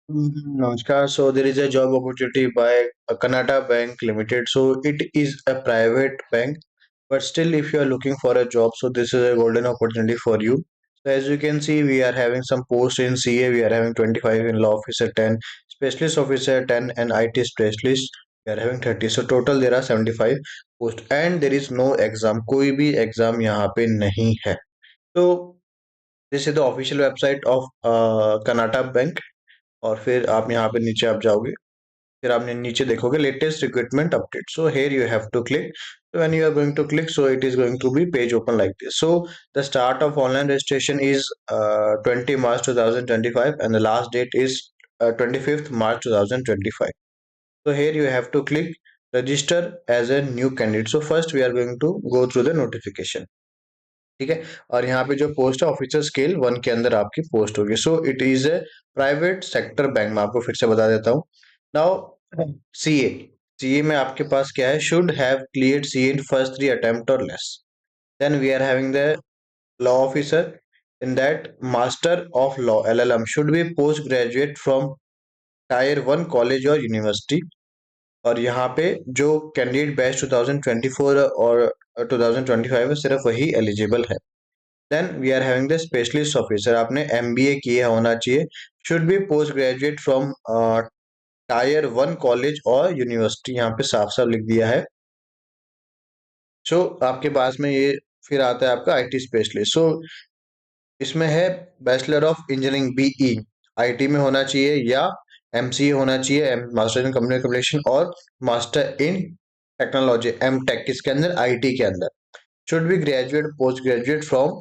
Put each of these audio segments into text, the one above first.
Namaskar. So there is a job opportunity by Kannada Bank Limited. So it is a private bank, but still, if you are looking for a job, so this is a golden opportunity for you. So as you can see, we are having some posts in CA. We are having 25 in law officer 10, specialist officer 10, and IT specialist. We are having 30. So total there are 75 posts, and there is no exam. कोई भी exam यहाँ पे नहीं है. So this is the official website of Kannada Bank. और फिर आप यहाँ पे नीचे आप जाओगे फिर आपने नीचे देखोगे latest recruitment update so here you have to click so when you are going to click so it is going to be page open like this so the start of online registration is 20 March 2025 and the last date is 25th March 2025 so here you have to click register as a new candidate so first we are going to go through the notification ठीक है और यहाँ पे जो post है officer scale 1 के अंदर आपकी पोस्ट होगी so it is a private sector bank मैं आपको फिर से बता देता हूँ नाउ सीए सीए में आपके पास क्या है should have cleared CA in first 3 attempt और less than we are having the law officer in that master of law LLM should be post graduate from tier 1 college और university और यहाँ पे जो कैंडिडेट बैच 2024 और 2025 है सिर्फ वही एलिजिबल है then we are having the specialist officer आपने एमबीए किया होना चाहिए should be post graduate from tier 1 college और यूनिवर्सिटी यहाँ पे साफ साफ लिख दिया है सो आपके पास में ये फिर आता है आपका आईटी स्पेशलिस्ट सो इसमें है bachelor of engineering BE IT में होना चाहिए या एमसीए होना चाहिए मास्टर इन कम्युनिकेशन और master in technology M tech किसके अंदर आईटी के अंदर should be graduate post graduate from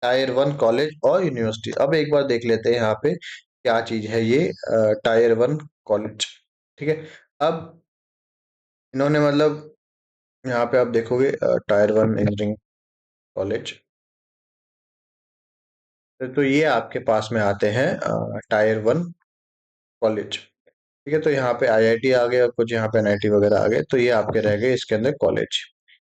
tier 1 college और यूनिवर्सिटी अब एक बार देख लेते हैं यहाँ पे क्या चीज है ये टायर 1 कॉलेज ठीक है अब इन्होंने मतलब यहाँ पे आप देखोगे टायर 1 इंजीनियरिंग कॉलेज तो ये आपके पास में आते हैं टायर 1 कॉलेज ठीक है तो यहाँ पे आईआईटी आ गए और कुछ यहाँ पे एनआईटी वगैरह आ गए तो ये आपके रह गए इसके अंदर कॉलेज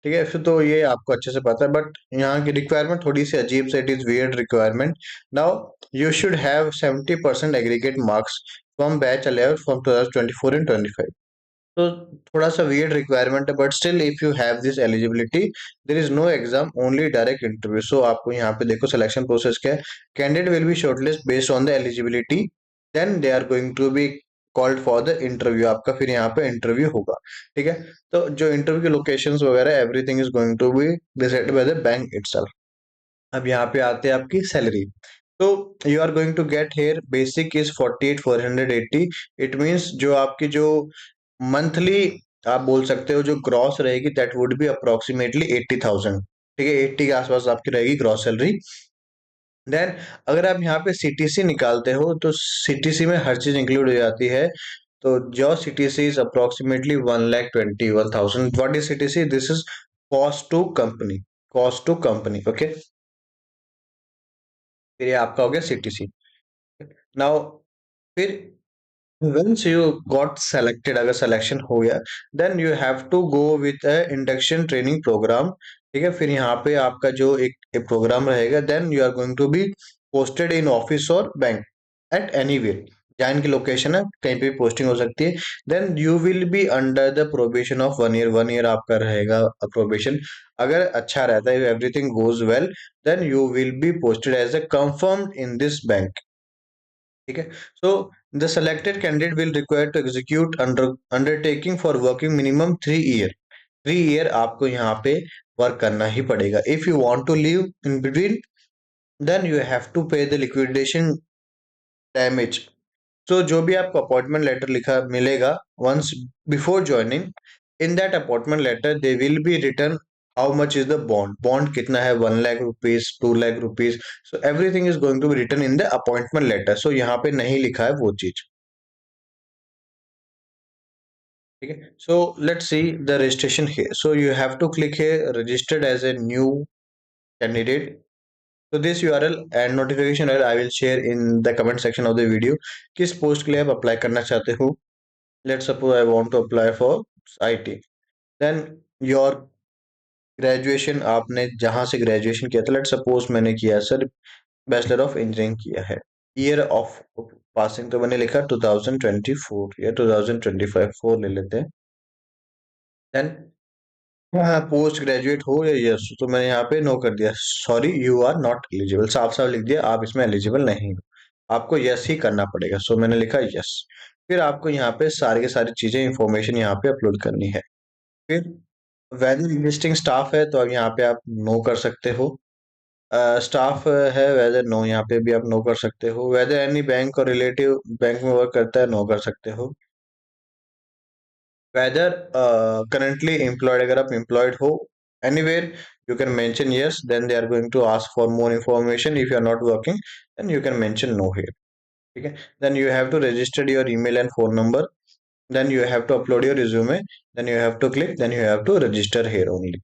ठीक है फिर तो ये आपको अच्छे से पता है बट यहाँ की रिक्वायरमेंट थोड़ी सी अजीब से it is weird requirement now you should have 70% aggregate marks from batch 11 from 2024 and 25 तो थोड़ा सा वियर्ड रिक्वायरमेंट है but still if you have this eligibility there is no exam only direct interview so आपको यहाँ पे देखो selection process क्या है candidate will be shortlist based on the eligibility then they are going to be called for the interview आपका फिर यहाँ पे इंटरव्यू होगा ठीक है तो जो इंटरव्यू की लोकेशंस वगैरह everything is going to be decided by the bank itself अब यहाँ पे आते हैं आपकी सैलरी तो you are going to get here basic is 48,480 it means जो आपकी जो मंथली आप बोल सकते हो जो ग्रॉस रहेगी दैट वुड बी अप्रोक्सीमेटली 80,000 ठीक है 80 के आसपास आपकी रहेगी ग्रॉस सैलरी देन अगर आप यहाँ पे सीटीसी निकालते हो तो सीटीसी में हर चीज इंक्लूड हो जाती है तो जो CTC is approximately 1,21,000 what is CTC this is cost to company okay फिर ये आपका हो गया सीटीसी नाउ फिर once you got selected अगर सिलेक्शन हो गया then you have to go with a induction training programme ठीक है फिर यहाँ पे आपका जो एक प्रोग्राम रहेगा then you are going to be posted in office और बैंक एट एनीवेयर जहाँ इनकी लोकेशन है कहीं पे भी पोस्टिंग हो सकती है then you will be under the probation of 1 year आपका रहेगा प्रोबेशन अगर अच्छा रहता है everything goes well then you will be posted as a confirmed in this bank ठीक है so the selected candidate will require to execute undertaking for working minimum 3 year 3 year आपको यहाँ पे वर्क करना ही पड़ेगा if you want to leave in between then you have to pay the liquidation damage so जो भी आपको appointment letter लिखा मिलेगा once before joining in that appointment letter they will be written how much is the bond कितना है 1 lakh rupees 2 lakh rupees so everything is going to be written in the appointment letter so यहाँ पे नहीं लिखा है वो चीज ठीक है so let's see the registration here so you have to click here registered as a new candidate so this URL and notification URL I will share in the comment section of the video किस post के लिए आप apply करना चाहते हो let's suppose I want to apply for IT then your graduation आपने जहां से ग्रेजुएशन किया था लेट्स सपोज मैंने किया सर बैचलर ऑफ इंजीनियरिंग किया है ईयर ऑफ पासिंग तो मैंने लिखा 2024 या 2025, 4 ले लेते हैं। देन हाँ, पोस्ट ग्रेजुएट हो या यस, तो मैंने यहाँ पे नो कर दिया, sorry you are not eligible, साफ साफ लिख दिया आप इसमें एलिजिबल नहीं हो, आपको यस ही करना पड़ेगा। सो मैंने लिखा यस। फिर आपको यहाँ पे सारी की सारी चीजें इंफॉर्मेशन यहाँ पे अपलोड करनी है। फिर वेदर एग्जिस्टिंग स्टाफ है तो अब यहाँ पे आप नो कर सकते हो। स्टाफ है वेदर नो, यहाँ पे भी आप नो कर सकते हो। वेदर एनी बैंक और रिलेटिव बैंक में वर्क करता है, नो कर सकते हो। वेदर करंटली एम्प्लॉयड, अगर आप एम्प्लॉयड हो anywhere, you can mention yes, then they are going to ask for more information, if you are not working then you can mention no here. ठीक है। Then you have to register your email and phone number, then you have to upload your resume, then you have to click, then you have to register here only.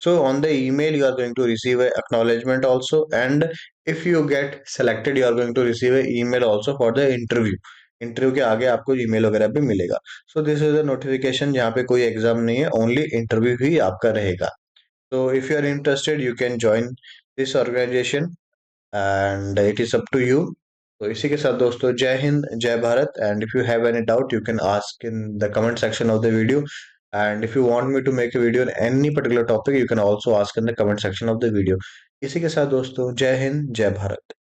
So on the email you are going to receive a acknowledgement also, and if you get selected you are going to receive a email also for the interview। Interview के आगे आपको email वगैरह भी मिलेगा। So this is a notification, यहाँ पे कोई exam नहीं है, ओनली इंटरव्यू ही आपका रहेगा। तो if you are interested you can join this organisation and it is up to you. तो इसी के साथ दोस्तों, जय हिंद जय Bharat, and if you have any doubt you can ask in the comment section of the video, and if you want me to make a video on any particular topic you can also ask in the comment section of the video। इसी के साथ दोस्तों, जय हिंद जय भारत।